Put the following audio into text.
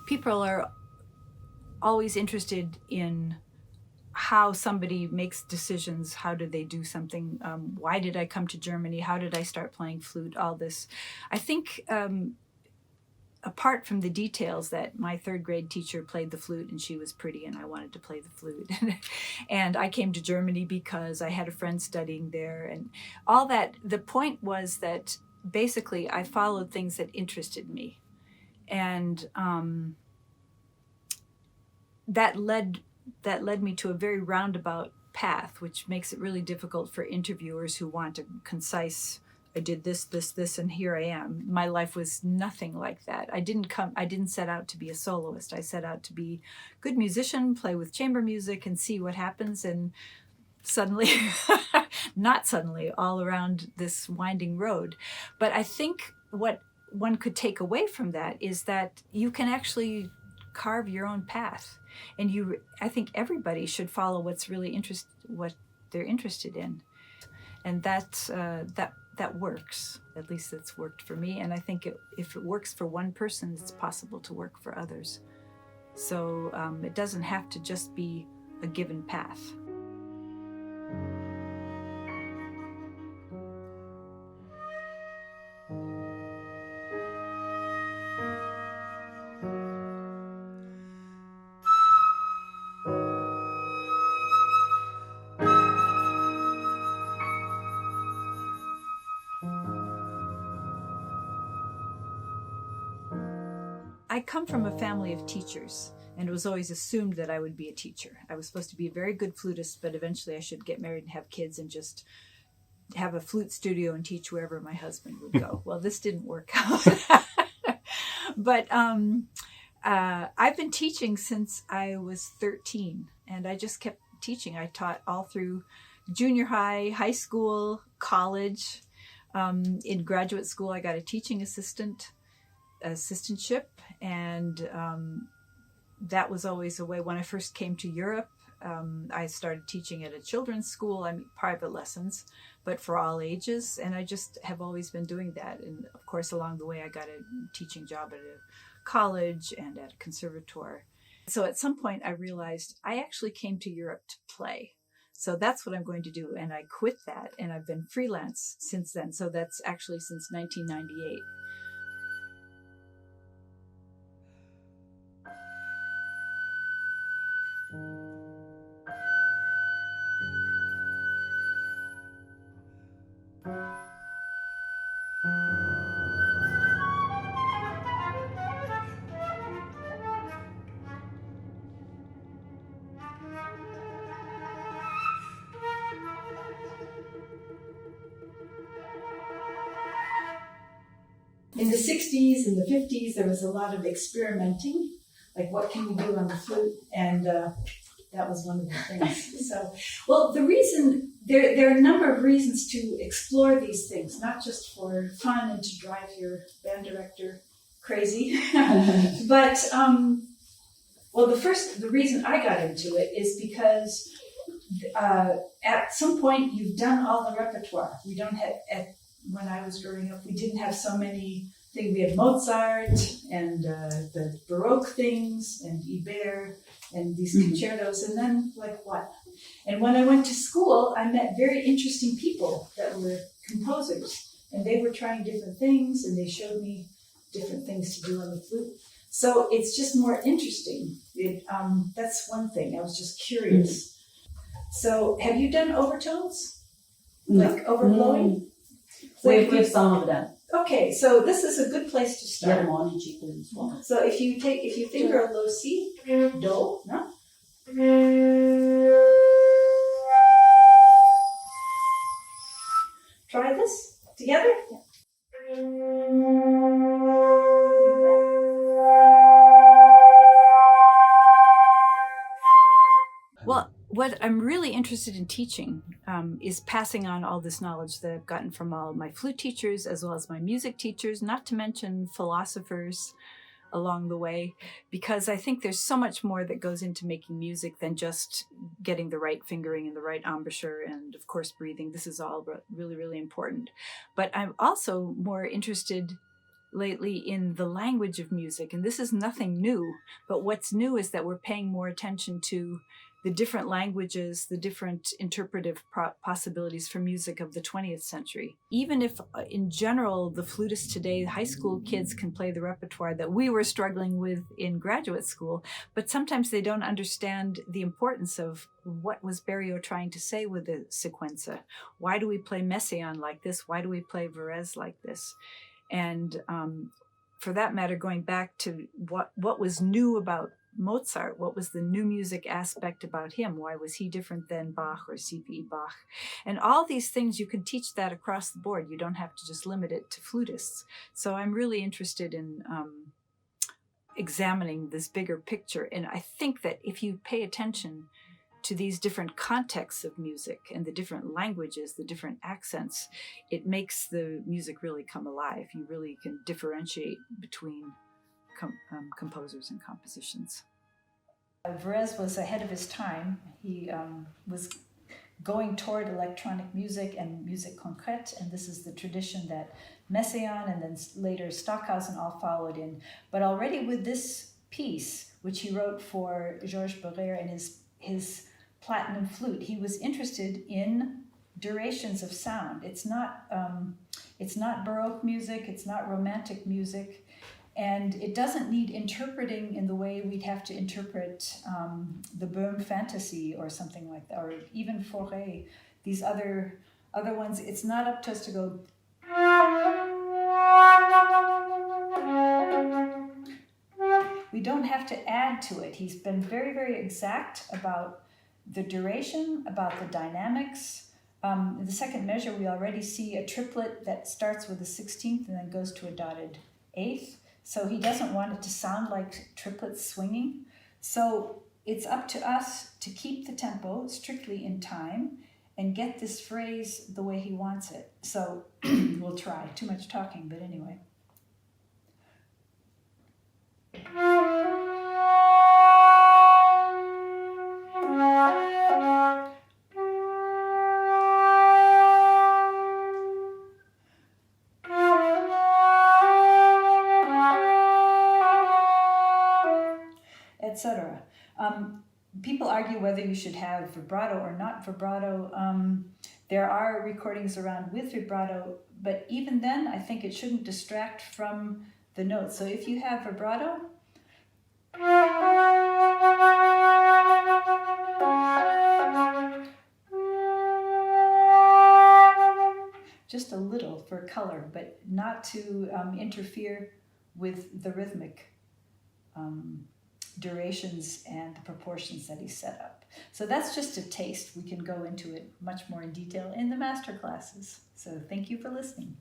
people are always interested in how somebody makes decisions. How do they do something? Why did I come to Germany? How did I start playing flute? All this. I think apart from the details that my third grade teacher played the flute and she was pretty and I wanted to play the flute. And I came to Germany because I had a friend studying there and all that. The point was that basically I followed things that interested me. And that led me to a very roundabout path, which makes it really difficult for interviewers who want a concise, I did this, and here I am. My life was nothing like that. I didn't set out to be a soloist. I set out to be a good musician, play with chamber music and see what happens. And suddenly, not suddenly, all around this winding road. But I think what one could take away from that is that you can actually carve your own path. And I think everybody should follow what they're interested in. And that works. At least it's worked for me. And I think if it works for one person, it's possible to work for others. So it doesn't have to just be a given path. I come from a family of teachers, and it was always assumed that I would be a teacher. I was supposed to be a very good flutist, but eventually I should get married and have kids and just have a flute studio and teach wherever my husband would go. Well, this didn't work out. But I've been teaching since I was 13, and I just kept teaching. I taught all through junior high, high school, college. In graduate school, I got a teaching assistantship, and that was always a way. When I first came to Europe, I started teaching at a children's school. Private lessons, but for all ages, and I just have always been doing that. And of course, along the way, I got a teaching job at a college and at a conservatoire. So at some point, I realized I actually came to Europe to play. So that's what I'm going to do, and I quit that, and I've been freelance since then. So that's actually since 1998. In the 60s and the 50s, there was a lot of experimenting, like what can we do on the flute, and that was one of the things. So, well, the reason, there are a number of reasons to explore these things, not just for fun and to drive your band director crazy, but, well, the reason I got into it is because at some point you've done all the repertoire. We don't have, when I was growing up, we didn't have so many things. We had Mozart and the Baroque things and Ibert and these concertos, and then like what? And when I went to school, I met very interesting people that were composers, and they were trying different things, and they showed me different things to do on the flute. So it's just more interesting. That's one thing. I was just curious. So have you done overtones? Like overblowing? We've some of them. Okay, so this is a good place to start. Yeah, so if you finger a low C, do, no? Try this together. Well, what I'm really interested in teaching is passing on all this knowledge that I've gotten from all of my flute teachers, as well as my music teachers, not to mention philosophers along the way, because I think there's so much more that goes into making music than just getting the right fingering and the right embouchure and, of course, breathing. This is all really, really important. But I'm also more interested lately in the language of music, and this is nothing new, but what's new is that we're paying more attention to the different languages, the different interpretive possibilities for music of the 20th century. Even if in general, the flutists today, high school kids can play the repertoire that we were struggling with in graduate school, but sometimes they don't understand the importance of what was Berio trying to say with the sequenza. Why do we play Messiaen like this? Why do we play Varese like this? And for that matter, going back to what was new about Mozart, what was the new music aspect about him? Why was he different than Bach or C.P. Bach? And all these things, you can teach that across the board. You don't have to just limit it to flutists. So I'm really interested in examining this bigger picture. And I think that if you pay attention to these different contexts of music and the different languages, the different accents, it makes the music really come alive. You really can differentiate between composers and compositions. Varese was ahead of his time. He was going toward electronic music and musique concrète, and this is the tradition that Messiaen and then later Stockhausen all followed in. But already with this piece, which he wrote for Georges Barrère and his platinum flute, he was interested in durations of sound. It's not Baroque music, it's not Romantic music, and it doesn't need interpreting in the way we'd have to interpret the Böhm fantasy or something like that, or even Fauré, these other ones. It's not up to us to go. We don't have to add to it. He's been very, very exact about the duration, about the dynamics. In the second measure, we already see a triplet that starts with a 16th and then goes to a dotted 8th. So he doesn't want it to sound like triplets swinging. So it's up to us to keep the tempo strictly in time and get this phrase the way he wants it. So we'll try. Too much talking, but anyway. Etc. People argue whether you should have vibrato or not vibrato. There are recordings around with vibrato, but even then, I think it shouldn't distract from the notes. So if you have vibrato, just a little for color, but not to interfere with the rhythmic durations and the proportions that he set up. So that's just a taste. We can go into it much more in detail in the master classes. So thank you for listening.